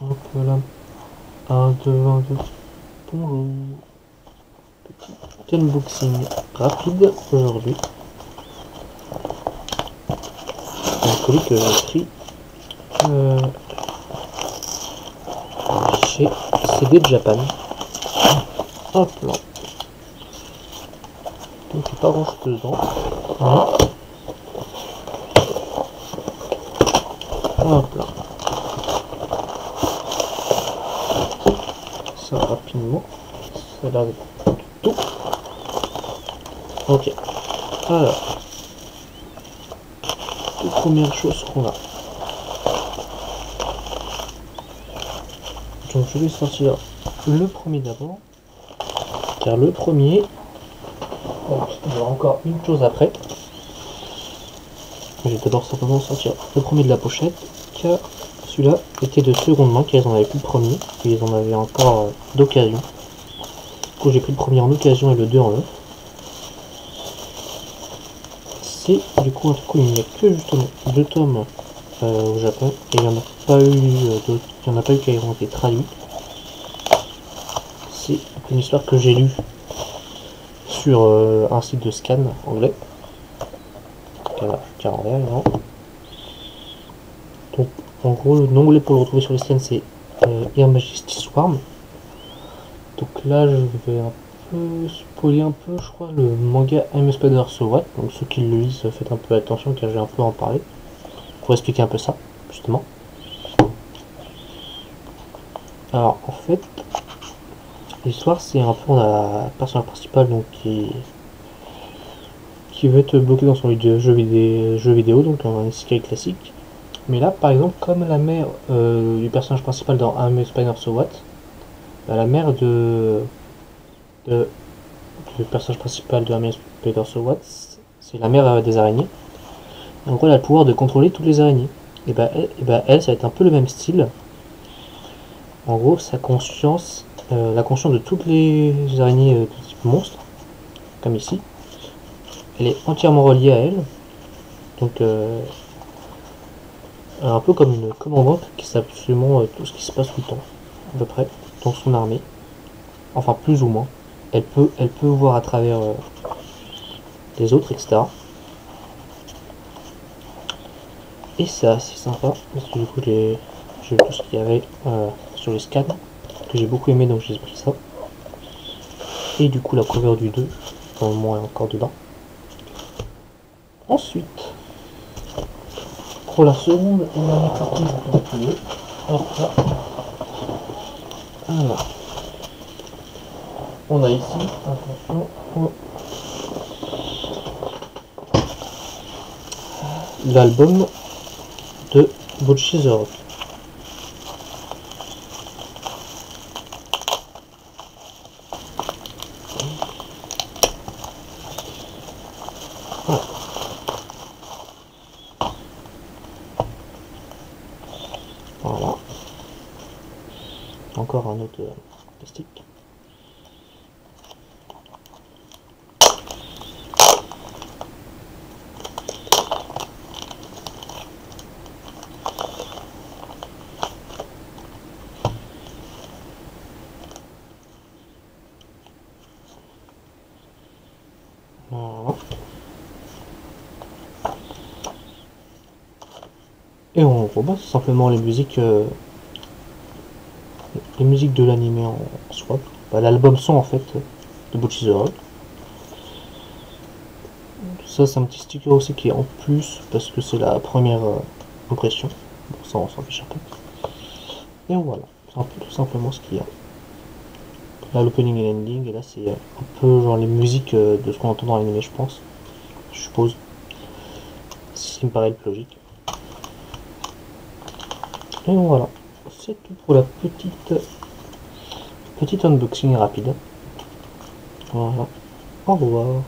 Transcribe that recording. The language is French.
Hop là. 1, 2, 1, 2. Bonjour. Petit unboxing rapide aujourd'hui. Un colis que j'ai pris chez CD Japan. Hop là. Donc il n'y a pas grand chose dedans. Hop là. Ça rapidement. Ça a l'air d'être tout. Ok. Alors. Toute première chose qu'on a. Donc je vais sortir le premier d'abord. Car le premier. Bon, il y aura encore une chose après. Je vais d'abord simplement sortir le premier de la pochette. Car celui-là était de seconde main, car ils en avaient plus le premier. Et ils en avaient encore d'occasion. Du coup j'ai pris le premier en occasion et le 2 en neuf. C'est du coup un truc où il n'y a que justement 2 tomes au Japon. Et il n'y en a pas eu d'autres. Il n'y en a pas eu qui ont été traduits. C'est une histoire que j'ai lue sur un site de scan anglais. Car en non. Donc en gros l'onglet pour le retrouver sur les scans c'est Her Majesty's Swarm. Donc là je vais un peu spoiler un peu je crois le manga I'm a Spider So What. Donc ceux qui le lisent faites un peu attention car je vais un peu en parler. Pour expliquer un peu ça justement. Alors en fait l'histoire c'est un peu on a la personnage principal donc qui veut être bloqué dans son jeu vidéo donc un isekai classique. Mais là, par exemple, comme la mère du personnage principal dans I'm a Spider So What, bah, la mère du personnage principal de I'm a Spider So What, c'est la mère des araignées. Et en gros, elle a le pouvoir de contrôler toutes les araignées. Et bah, elle, ça va être un peu le même style. En gros, sa conscience, la conscience de toutes les araignées de type monstre, comme ici, elle est entièrement reliée à elle. Donc, un peu comme une commandante qui sait absolument tout ce qui se passe tout le temps, à peu près, dans son armée. Enfin, plus ou moins. Elle peut voir à travers les autres, etc. Et c'est assez sympa, parce que du coup, j'ai vu tout ce qu'il y avait sur les scans, que j'ai beaucoup aimé, donc j'ai pris ça. Et du coup, la cover du 2, au moins encore dedans. Ensuite, pour la seconde et dernière partie, je vais continuer. Hop là. Alors, on a ici, attention, l'album de Bocchi The Rock. Voilà. Encore un autre plastique. Voilà. Et on voit c'est simplement les musiques de l'anime en soi. Bah, l'album son en fait de Bocchi The Rock. Ça c'est un petit sticker aussi qui est en plus parce que c'est la première impression. Bon ça on s'en fiche un peu. Et voilà, c'est un peu tout simplement ce qu'il y a. Là l'opening et l'ending, et là c'est un peu genre les musiques de ce qu'on entend dans l'anime je pense. Je suppose. Ce qui me paraît le plus logique. Et voilà, c'est tout pour la petite unboxing rapide. Voilà, au revoir.